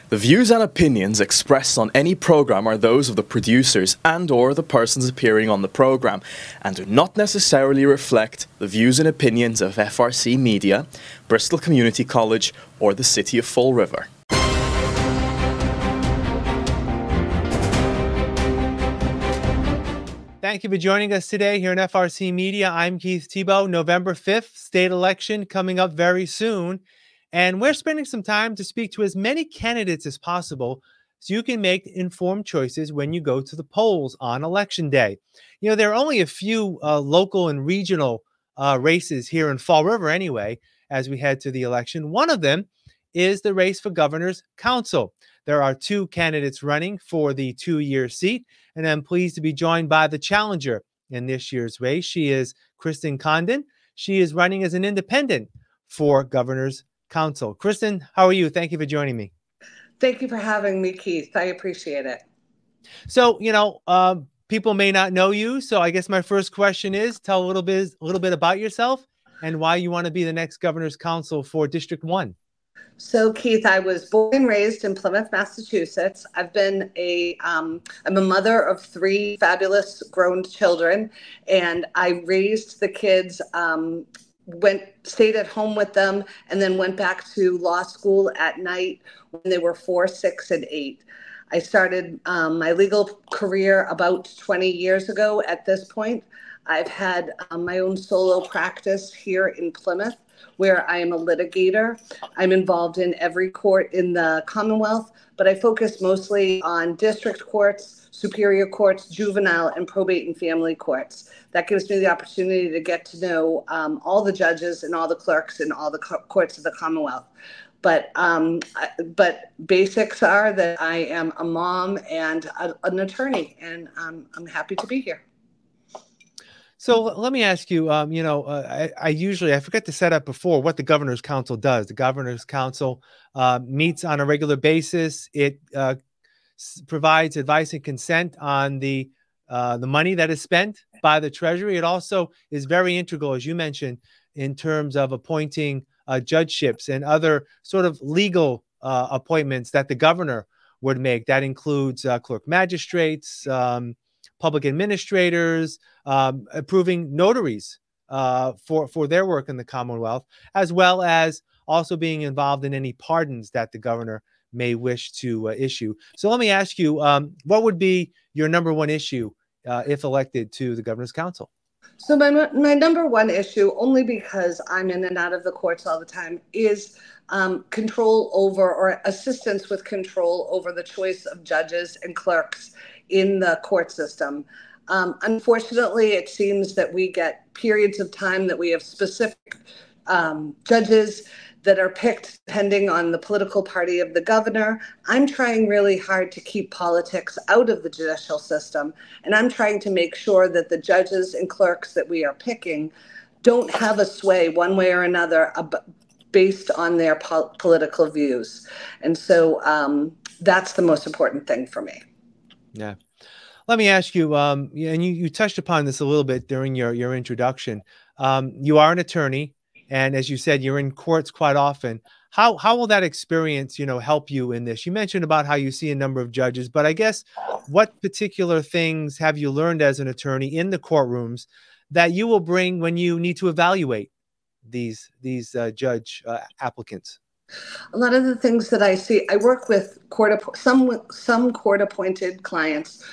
The views and opinions expressed on any program are those of the producers and/or the persons appearing on the program and do not necessarily reflect the views and opinions of FRC Media, Bristol Community College, or the City of Fall River. Thank you for joining us today here in FRC Media. I'm Keith Tebow. November 5th, state election coming up very soon. And we're spending some time to speak to as many candidates as possible so you can make informed choices when you go to the polls on election day. You know, there are only a few local and regional races here in Fall River anyway, as we head to the election. One of them is the race for governor's council. There are two candidates running for the two-year seat, and I'm pleased to be joined by the challenger in this year's race. She is Krysten Condeon. She is running as an independent for governor's council. Krysten, how are you? Thank you for joining me. Thank you for having me, Keith. I appreciate it. So, people may not know you. So I guess my first question is, tell a little bit about yourself and why you want to be the next governor's council for District 1. So, Keith, I was born and raised in Plymouth, Massachusetts. I'm a mother of three fabulous grown children, and I raised the kids, stayed at home with them, and then went back to law school at night when they were 4, 6, and 8. I started my legal career about 20 years ago at this point. I've had my own solo practice here in Plymouth, where I am a litigator. I'm involved in every court in the Commonwealth, but I focus mostly on district courts, superior courts, juvenile, and probate and family courts. That gives me the opportunity to get to know all the judges and all the clerks in all the courts of the Commonwealth. But basics are that I am a mom and an attorney, and I'm happy to be here. So let me ask you, I forget to set up before what the Governor's Council does. The Governor's Council meets on a regular basis. It provides advice and consent on the money that is spent by the Treasury. It also is very integral, as you mentioned, in terms of appointing judgeships and other sort of legal appointments that the governor would make. That includes clerk magistrates, public administrators, approving notaries for their work in the Commonwealth, as well as also being involved in any pardons that the governor may wish to issue. So let me ask you, what would be your number one issue if elected to the Governor's Council? So my number one issue, only because I'm in and out of the courts all the time, is control over, or assistance with control over, the choice of judges and clerks in the court system. Unfortunately, it seems that we get periods of time that we have specific judges that are picked depending on the political party of the governor. I'm trying really hard to keep politics out of the judicial system, and I'm trying to make sure that the judges and clerks that we are picking don't have a sway one way or another based on their political views. And so that's the most important thing for me. Yeah. Let me ask you, and you touched upon this a little bit during your introduction. You are an attorney, and as you said, you're in courts quite often. How will that experience, help you in this? You mentioned about how you see a number of judges, but I guess what particular things have you learned as an attorney in the courtrooms that you will bring when you need to evaluate these judge applicants? A lot of the things that I see, I work with some court-appointed clients,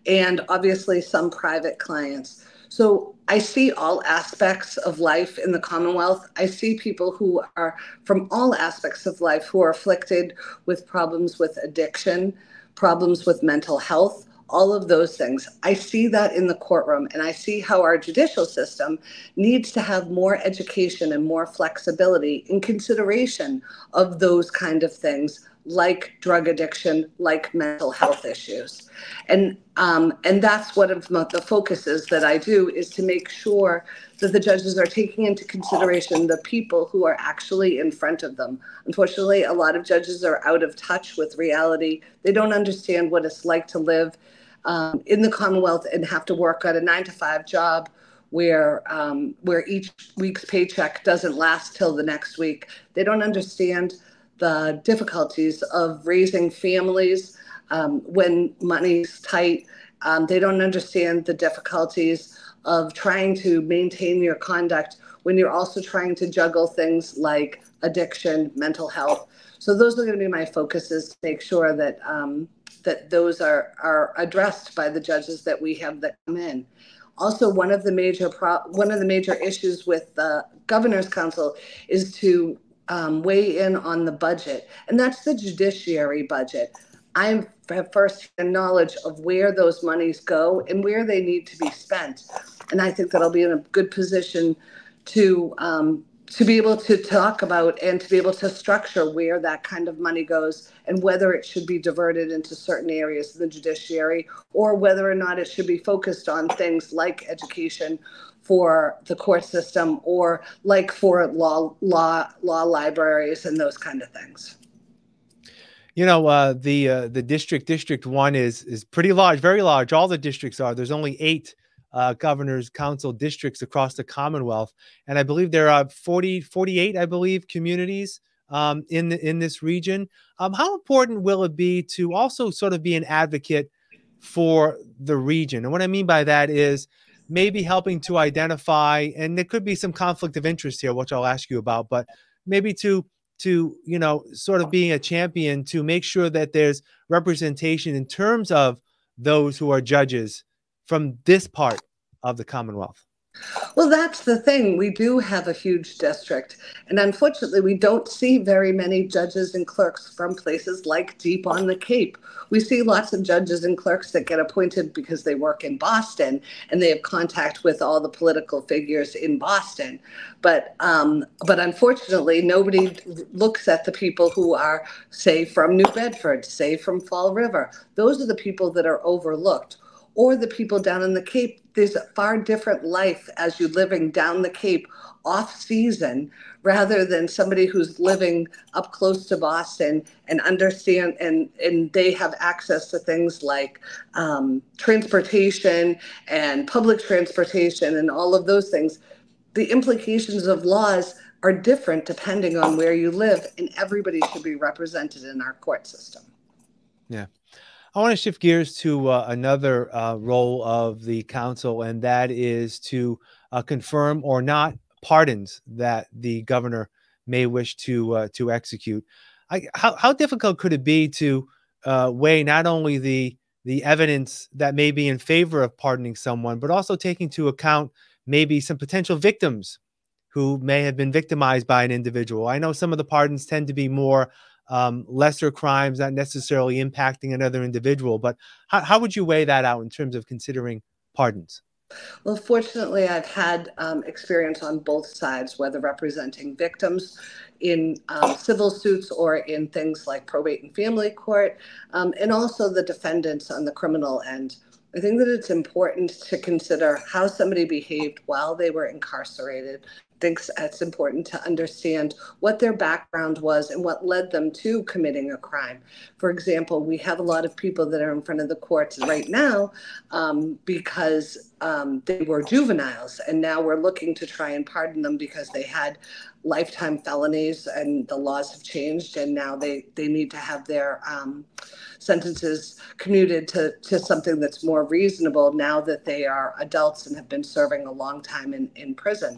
and obviously some private clients. So I see all aspects of life in the Commonwealth. I see people who are from all aspects of life who are afflicted with problems with addiction, problems with mental health, all of those things. I see that in the courtroom, and I see how our judicial system needs to have more education and more flexibility in consideration of those kind of things, like drug addiction, like mental health issues. And that's one of the focuses that I do, is to make sure that the judges are taking into consideration the people who are actually in front of them. Unfortunately, a lot of judges are out of touch with reality. They don't understand what it's like to live in the Commonwealth and have to work at a 9-to-5 job where each week's paycheck doesn't last till the next week. They don't understand the difficulties of raising families when money's tight. They don't understand the difficulties of trying to maintain your conduct when you're also trying to juggle things like addiction, mental health. So those are going to be my focuses to make sure that that those are addressed by the judges that we have that come in. Also, one of the major issues with the Governor's Council is to weigh in on the budget, and that's the judiciary budget. I have first-hand knowledge of where those monies go and where they need to be spent, and I think that I'll be in a good position to be able to talk about and to be able to structure where that kind of money goes and whether it should be diverted into certain areas of the judiciary or whether or not it should be focused on things like education for the court system or like for law libraries and those kind of things. You know, the District 1 is pretty large, very large. All the districts are. There's only 8 governor's council districts across the Commonwealth. And I believe there are 48, I believe, communities in this region. How important will it be to also sort of be an advocate for the region? And what I mean by that is maybe helping to identify, and there could be some conflict of interest here, which I'll ask you about, but maybe to you know, sort of being a champion to make sure that there's representation in terms of those who are judges from this part of the Commonwealth. Well, that's the thing. We do have a huge district, and unfortunately, we don't see very many judges and clerks from places like deep on the Cape. We see lots of judges and clerks that get appointed because they work in Boston and they have contact with all the political figures in Boston. But unfortunately, nobody looks at the people who are, say, from New Bedford, say, from Fall River. Those are the people that are overlooked. Or the people down in the Cape. There's a far different life as you're living down the Cape off season rather than somebody who's living up close to Boston and understand and they have access to things like transportation and public transportation and all of those things. The implications of laws are different depending on where you live, and everybody should be represented in our court system. Yeah. I want to shift gears to another role of the council, and that is to confirm or not pardons that the governor may wish to execute. How difficult could it be to weigh not only the evidence that may be in favor of pardoning someone, but also taking into account maybe some potential victims who may have been victimized by an individual? I know some of the pardons tend to be more lesser crimes, not necessarily impacting another individual, but how would you weigh that out in terms of considering pardons? Well, fortunately, I've had experience on both sides, whether representing victims in civil suits or in things like probate and family court, and also the defendants on the criminal end. I think that it's important to consider how somebody behaved while they were incarcerated. I think it's important to understand what their background was and what led them to committing a crime. For example, we have a lot of people that are in front of the courts right now because they were juveniles, and now we're looking to try and pardon them because they had lifetime felonies and the laws have changed, and now they need to have their sentences commuted to something that's more reasonable now that they are adults and have been serving a long time in prison.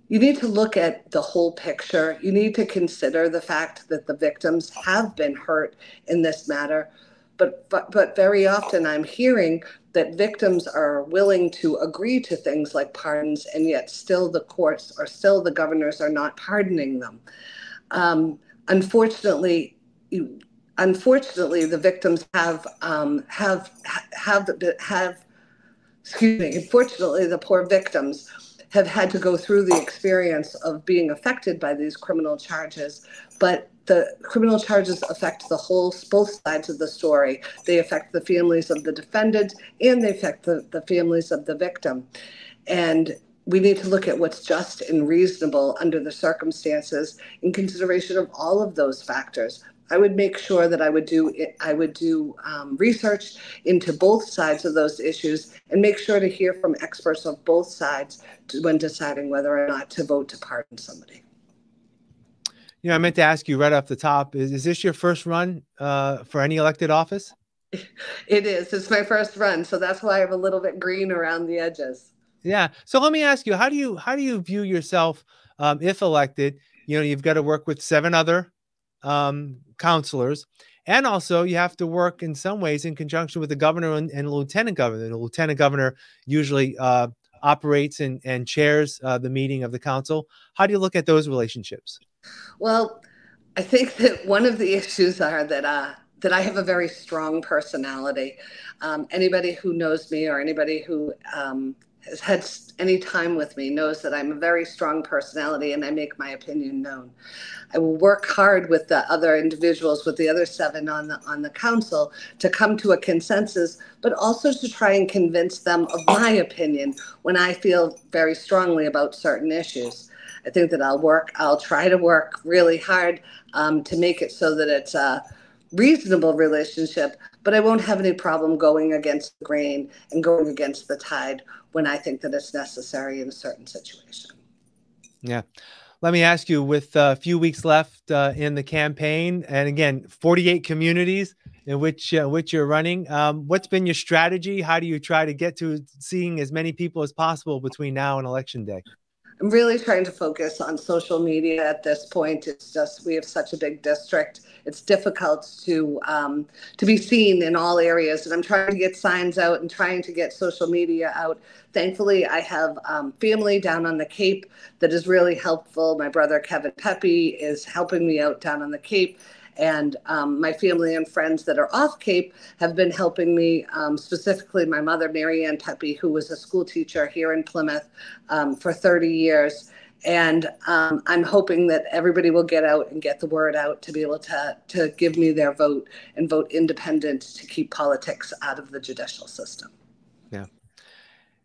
You need to look at the whole picture. You need to consider the fact that the victims have been hurt in this matter. But very often I'm hearing that victims are willing to agree to things like pardons, and yet still the courts or still the governors are not pardoning them. Unfortunately, the victims unfortunately, the poor victims have had to go through the experience of being affected by these criminal charges, but the criminal charges affect both sides of the story. They affect the families of the defendant and they affect the families of the victim. And we need to look at what's just and reasonable under the circumstances in consideration of all of those factors. I would make sure that I would do research into both sides of those issues and make sure to hear from experts of both sides when deciding whether or not to vote to pardon somebody. You know, I meant to ask you right off the top, is this your first run for any elected office? It is. It's my first run, so that's why I'm a little bit green around the edges. Yeah. So let me ask you, how do you view yourself if elected? You know, you've got to work with 7 other counselors, and also you have to work in some ways in conjunction with the governor and lieutenant governor. The lieutenant governor usually operates and chairs the meeting of the council. How do you look at those relationships? Well, I think that one of the issues are that I have a very strong personality. Anybody who knows me or anybody who has had any time with me knows that I'm a very strong personality and I make my opinion known. I will work hard with the other individuals, with the other 7 on the council, to come to a consensus, but also to try and convince them of my opinion when I feel very strongly about certain issues. I think that I'll try to work really hard to make it so that it's a reasonable relationship, but I won't have any problem going against the grain and going against the tide when I think that it's necessary in a certain situation. Yeah. Let me ask you, with a few weeks left in the campaign, and again, 48 communities in which you're running, what's been your strategy? How do you try to get to seeing as many people as possible between now and Election Day? I'm really trying to focus on social media at this point. It's just, we have such a big district. It's difficult to be seen in all areas. And I'm trying to get signs out and trying to get social media out. Thankfully, I have family down on the Cape that is really helpful. My brother, Kevin Pepe, is helping me out down on the Cape. And my family and friends that are off Cape have been helping me, specifically my mother, Mary Ann Pepe, who was a school teacher here in Plymouth for 30 years. And I'm hoping that everybody will get out and get the word out to be able to give me their vote and vote independent to keep politics out of the judicial system. Yeah.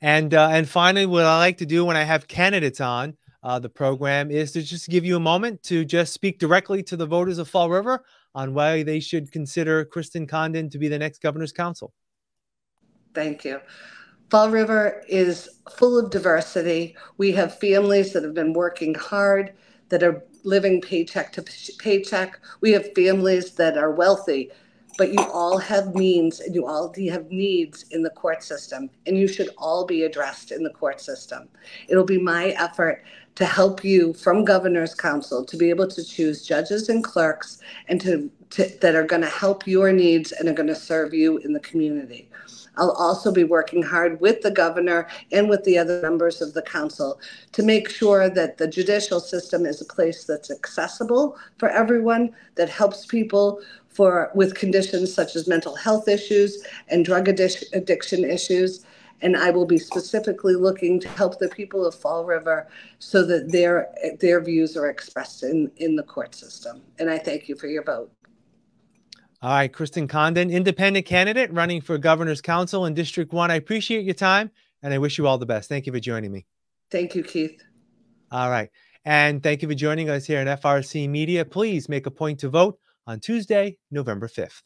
And finally, what I like to do when I have candidates on the program is to just give you a moment to just speak directly to the voters of Fall River on why they should consider Krysten Condeon to be the next governor's council. Thank you. Fall River is full of diversity. We have families that have been working hard, that are living paycheck to paycheck. We have families that are wealthy, but you all have means and you all have needs in the court system, and you should all be addressed in the court system. It'll be my effort to help you from Governor's Council to be able to choose judges and clerks and that are going to help your needs and are going to serve you in the community. I'll also be working hard with the governor and with the other members of the council to make sure that the judicial system is a place that's accessible for everyone, that helps people with conditions such as mental health issues and drug addiction issues. And I will be specifically looking to help the people of Fall River so that their views are expressed in the court system. And I thank you for your vote. All right, Krysten Condeon, independent candidate running for Governor's Council in District 1. I appreciate your time, and I wish you all the best. Thank you for joining me. Thank you, Keith. All right. And thank you for joining us here in FRC Media. Please make a point to vote on Tuesday, November 5th.